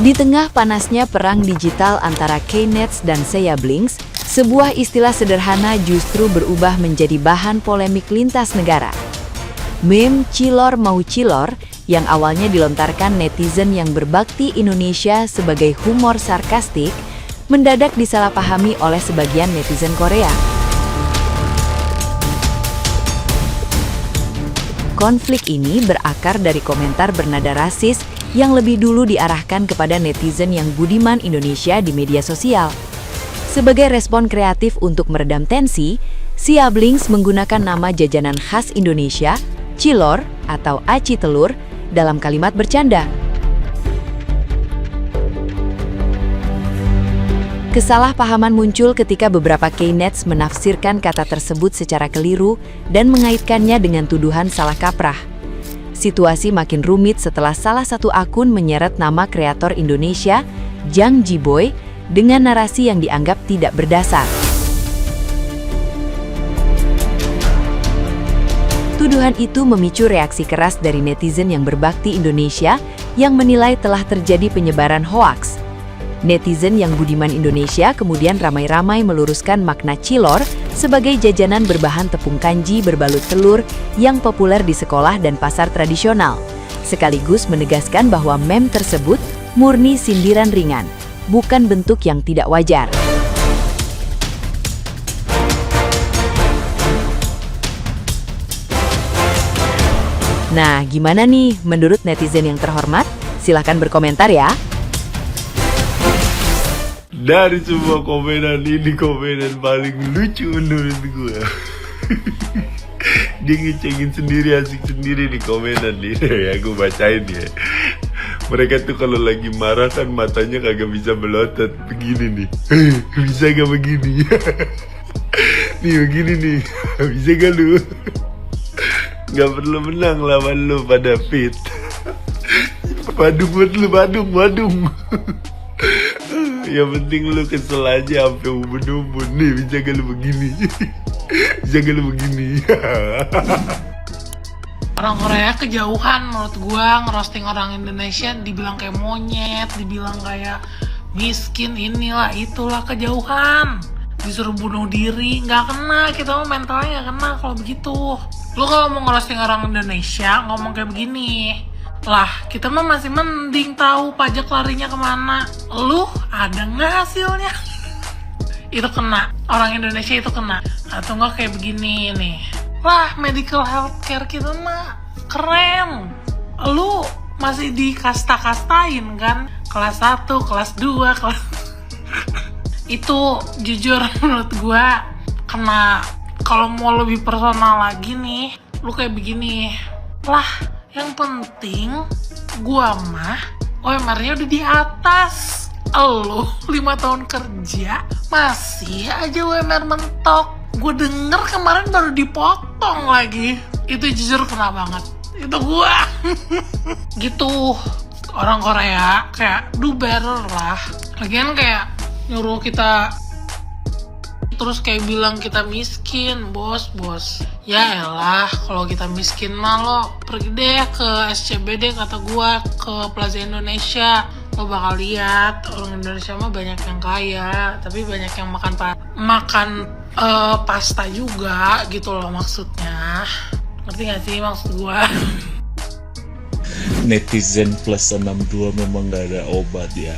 Di tengah panasnya perang digital antara Knets dan Sea Blinks, sebuah istilah sederhana justru berubah menjadi bahan polemik lintas negara. Meme "cilor mau cilor" yang awalnya dilontarkan netizen yang berbakti Indonesia sebagai humor sarkastik, mendadak disalahpahami oleh sebagian netizen Korea. Konflik ini berakar dari komentar bernada rasis yang lebih dulu diarahkan kepada netizen yang budiman Indonesia di media sosial. Sebagai respon kreatif untuk meredam tensi, Sea Blinks menggunakan nama jajanan khas Indonesia, cilor atau aci telur, dalam kalimat bercanda. Kesalahpahaman muncul ketika beberapa Knets menafsirkan kata tersebut secara keliru dan mengaitkannya dengan tuduhan salah kaprah. Situasi makin rumit setelah salah satu akun menyeret nama kreator Indonesia, Jang Jiboy, dengan narasi yang dianggap tidak berdasar. Tuduhan itu memicu reaksi keras dari netizen yang berbakti Indonesia yang menilai telah terjadi penyebaran hoaks. Netizen yang budiman Indonesia kemudian ramai-ramai meluruskan makna cilor sebagai jajanan berbahan tepung kanji berbalut telur yang populer di sekolah dan pasar tradisional, sekaligus menegaskan bahwa meme tersebut murni sindiran ringan, bukan bentuk yang tidak wajar. Nah, gimana nih menurut netizen yang terhormat? Silahkan berkomentar ya. Dari semua komenan ini, komenan paling lucu menurut gue. Dia ngecengin sendiri, asik sendiri nih komenan nih. Ya gue bacain ya. Mereka tuh kalau lagi marah kan matanya kagak bisa melotot. Begini nih. Bisa gak begini? Nih begini nih. Bisa gak lu? Gak perlu menang lawan lu pada fit. Badung buat lu, badung. Yang penting lu kesel aja sampai ubun-ubun. Nih bisa gak lu begini? Bisa gak lu begini? Orang Korea kejauhan menurut gua ngerosting orang Indonesia, dibilang kayak monyet, dibilang kayak miskin, inilah itulah, kejauhan. Disuruh bunuh diri, nggak kena, kita mah mentalnya nggak kena kalau begitu. Lu kalau mau ngerosting orang Indonesia ngomong kayak begini, lah kita mah masih mending tahu pajak larinya kemana. Lu ada nggak hasilnya? Itu kena, orang Indonesia itu kena. Atau nggak kayak begini nih, lah medical healthcare kita mah keren. Lu masih dikasta-kastain kan, kelas 1, kelas 2, kelas itu jujur menurut gua kena. Kalau mau lebih personal lagi nih, lu kayak begini, lah yang penting gua mah UMR-nya udah di atas. Lu 5 tahun kerja masih aja UMR mentok. Gue denger kemarin baru dipotong lagi. Itu jujur kena banget. Itu gua. Gitu. Orang Korea kayak do better lah. Lagian kayak nyuruh kita terus kayak bilang kita miskin, bos. Ya elah, kalau kita miskin mah lo pergi deh ke SCBD kata gua, ke Plaza Indonesia. Lo bakal lihat orang Indonesia mah banyak yang kaya, tapi banyak yang makan pasta juga gitu loh maksudnya. Ngerti gak sih maksud gua? Netizen plus 62 memang gak ada obat ya.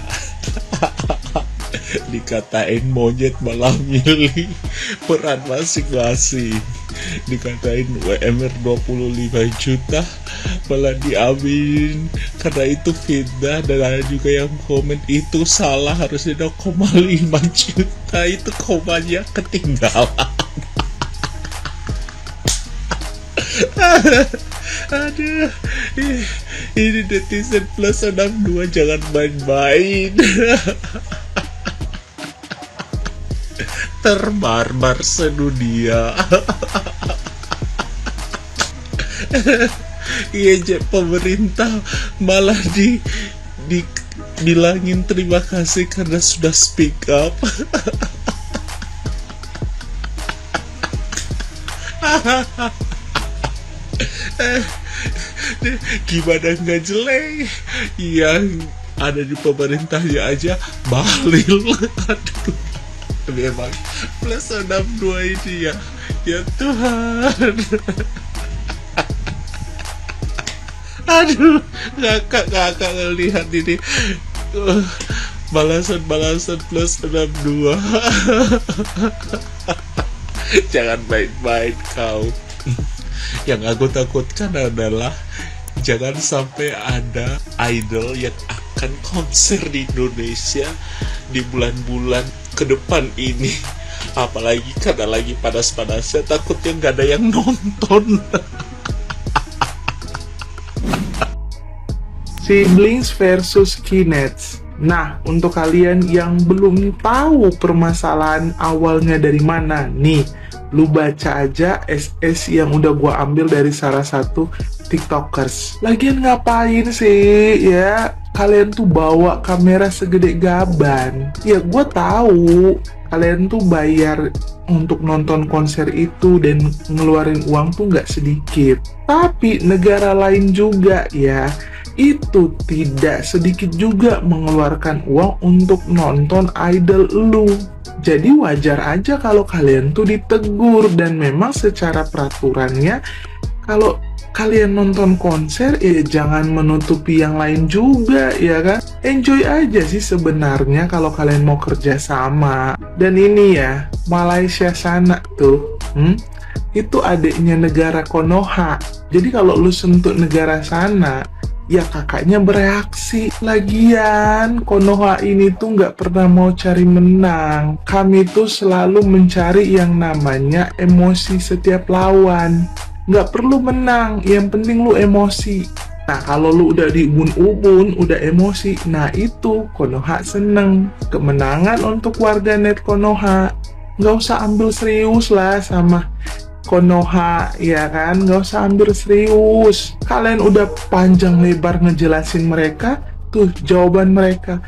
Dikatain monyet malah milih peran masing-masing. Dikatain UMR 25 juta malah diaminin karena itu fitnah. Dan ada juga yang komen itu salah, harusnya 0,5 juta, itu komanya ketinggalan. Aduh, ini netizen plus 62 jangan main-main. Terbarbar sedunia. Iya, pemerintah malah bilangin terima kasih karena sudah speak up. Gimana nggak jelek? Yang ada di pemerintahnya aja balil. Aduh, memang plus 62 ini ya, ya Tuhan. Aduh, ngakak ngelihat ini. Balasan plus 62. Jangan main-main kau. Yang aku takutkan adalah jangan sampai ada idol yang akan konser di Indonesia di bulan-bulan ke depan ini. Apalagi karena lagi panas-panasnya, takutnya nggak ada yang nonton. Siblings versus Kinets. Nah, untuk kalian yang belum tahu permasalahan awalnya dari mana, nih, lu baca aja SS yang udah gua ambil dari salah satu TikTokers. Lagian ngapain sih, ya? Kalian tuh bawa kamera segede gaban. Ya, gua tahu kalian tuh bayar untuk nonton konser itu dan ngeluarin uang tuh nggak sedikit. Tapi negara lain juga ya, itu tidak sedikit juga mengeluarkan uang untuk nonton idol lu. Jadi wajar aja kalau kalian tuh ditegur, dan memang secara peraturannya kalau kalian nonton konser ya jangan menutupi yang lain juga, ya kan? Enjoy aja sih sebenarnya kalau kalian mau kerja sama. Dan ini ya, Malaysia sana tuh, itu adiknya negara Konoha. Jadi kalau lu sentuh negara sana, ya kakaknya bereaksi. Lagian Konoha ini tuh nggak pernah mau cari menang. Kami tuh selalu mencari yang namanya emosi setiap lawan. Nggak perlu menang, yang penting lu emosi. Nah, kalau lu udah diubun-ubun, udah emosi, nah itu Konoha seneng. Kemenangan untuk warganet Konoha. Nggak usah ambil serius lah sama Konoha, ya kan? Nggak usah ambil serius. Kalian udah panjang lebar ngejelasin mereka, tuh jawaban mereka.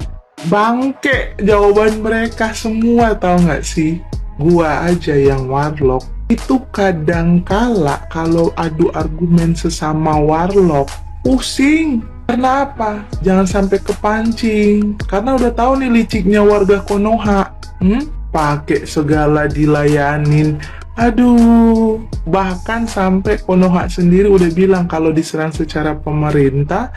Bangke jawaban mereka semua, tau nggak sih? Gua aja yang warlock, itu kadang kala kalau adu argumen sesama warlock, pusing. Karena apa? Jangan sampai kepancing. Karena udah tahu nih liciknya warga Konoha. Pakai segala dilayanin. Aduh, bahkan sampai Konoha sendiri udah bilang kalau diserang secara pemerintah,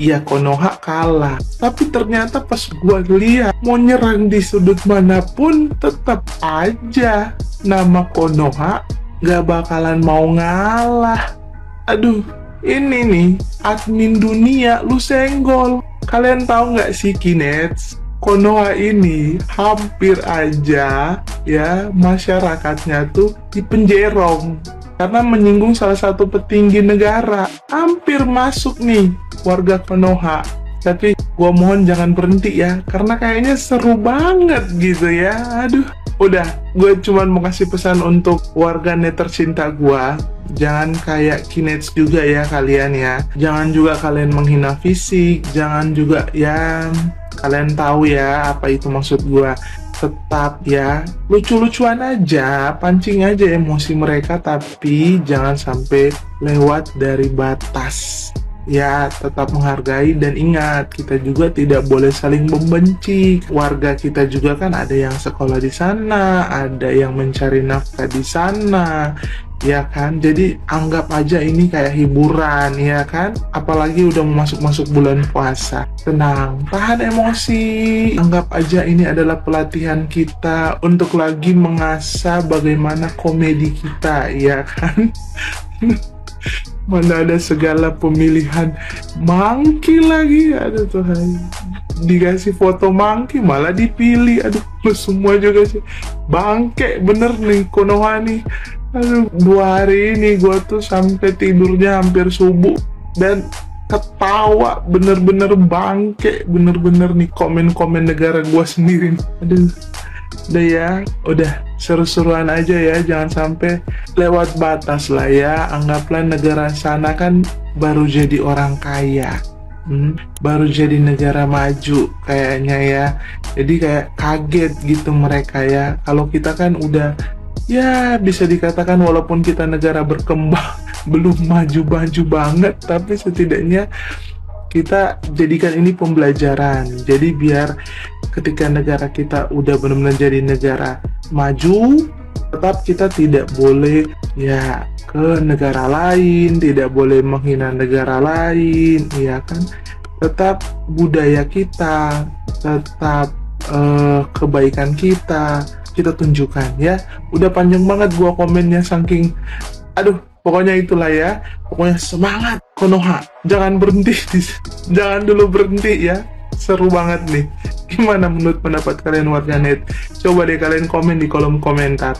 ya Konoha kalah. Tapi ternyata pas gua lihat mau nyerang di sudut manapun, tetap aja nama Konoha gak bakalan mau ngalah. Aduh, ini nih admin dunia lu senggol. Kalian tahu nggak sih Kinets? Konoha ini hampir aja ya masyarakatnya tuh dipenjerong karena menyinggung salah satu petinggi negara. Hampir masuk nih warga Konoha. Tapi gua mohon jangan berhenti ya, karena kayaknya seru banget gitu ya. Aduh, udah, gue cuman mau kasih pesan untuk warga net tercinta gua. Jangan kayak Kinets juga ya kalian ya. Jangan juga kalian menghina fisik. Jangan juga ya, kalian tahu ya apa itu maksud gua. Tetap ya lucu-lucuan aja, pancing aja emosi mereka, tapi jangan sampai lewat dari batas. Ya, tetap menghargai dan ingat, kita juga tidak boleh saling membenci. Warga kita juga kan ada yang sekolah di sana, ada yang mencari nafkah di sana, ya kan? Jadi anggap aja ini kayak hiburan, ya kan? Apalagi udah masuk bulan puasa. Tenang, tahan emosi. Anggap aja ini adalah pelatihan kita untuk lagi mengasah bagaimana komedi kita, ya kan? Mana ada segala pemilihan Monkey lagi, aduh Tuhan, dikasih foto Monkey malah dipilih. Aduh, lu semua juga sih bangke bener nih Konoha nih. Aduh, 2 hari ini gua tuh sampai tidurnya hampir subuh dan ketawa bener-bener bangke, bener-bener nih komen-komen negara gua sendiri. Aduh, udah ya, udah seru-seruan aja ya, jangan sampai lewat batas lah ya. Anggaplah negara sana kan baru jadi orang kaya, baru jadi negara maju kayaknya ya. Jadi kayak kaget gitu mereka ya. Kalau kita kan udah ya bisa dikatakan walaupun kita negara berkembang belum maju-maju banget, tapi setidaknya kita jadikan ini pembelajaran. Jadi biar ketika negara kita udah benar-benar jadi negara maju, tetap kita tidak boleh ya ke negara lain, tidak boleh menghina negara lain, ya kan? Tetap budaya kita, tetap kebaikan kita tunjukkan ya. Udah panjang banget gua komennya saking aduh, pokoknya itulah ya. Pokoknya semangat Konoha. Jangan berhenti. Jangan dulu berhenti ya. Seru banget nih. Gimana menurut pendapat kalian warganet? Coba deh kalian komen di kolom komentar.